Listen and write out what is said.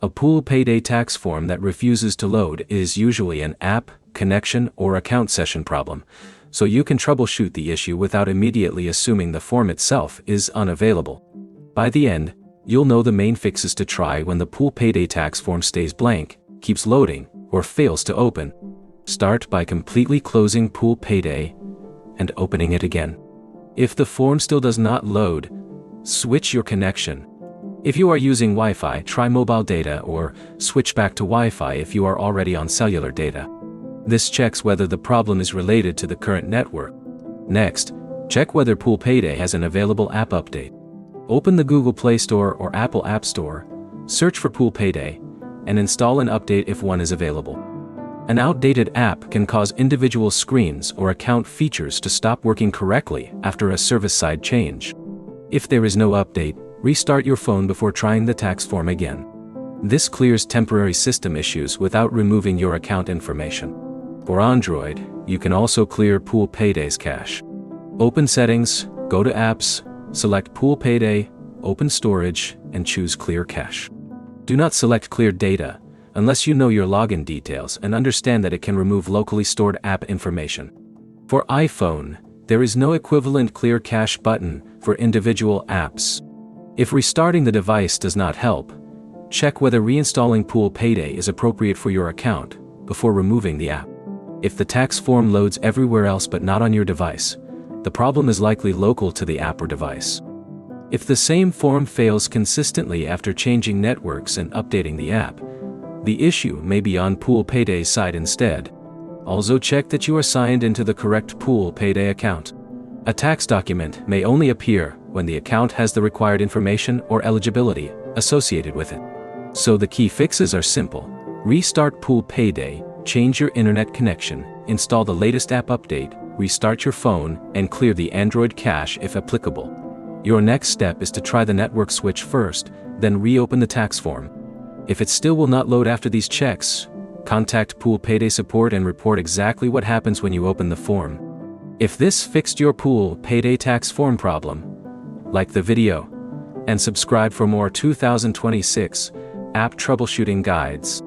A pool payday tax form that refuses to load is usually an app, connection, or account session problem, so you can troubleshoot the issue without immediately assuming the form itself is unavailable. By the end, you'll know the main fixes to try when the pool payday tax form stays blank, keeps loading, or fails to open. Start by completely closing Pool Payday and opening it again. If the form still does not load, switch your connection. If you are using Wi-Fi, try mobile data or switch back to Wi-Fi if you are already on cellular data. This checks whether the problem is related to the current network. Next, check whether Pool Payday has an available app update. Open the Google Play Store or Apple App Store, search for Pool Payday, and install an update if one is available. An outdated app can cause individual screens or account features to stop working correctly after a service-side change. If there is no update, restart your phone before trying the tax form again. This clears temporary system issues without removing your account information. For Android, you can also clear Pool Payday's cache. Open Settings, go to Apps, select Pool Payday, open Storage, and choose Clear Cache. Do not select Clear Data unless you know your login details and understand that it can remove locally stored app information. For iPhone, there is no equivalent Clear Cache button for individual apps. If restarting the device does not help, check whether reinstalling Pool Payday is appropriate for your account before removing the app. If the tax form loads everywhere else but not on your device, the problem is likely local to the app or device. If the same form fails consistently after changing networks and updating the app, the issue may be on Pool Payday's side instead. Also check that you are signed into the correct Pool Payday account. A tax document may only appear when the account has the required information or eligibility associated with it. So the key fixes are simple. Restart Pool Payday, change your internet connection, install the latest app update, restart your phone, and clear the Android cache if applicable. Your next step is to try the network switch first, then reopen the tax form. If it still will not load after these checks, contact Pool Payday support and report exactly what happens when you open the form. If this fixed your Pool Payday tax form problem, like the video, and subscribe for more 2026 app troubleshooting guides.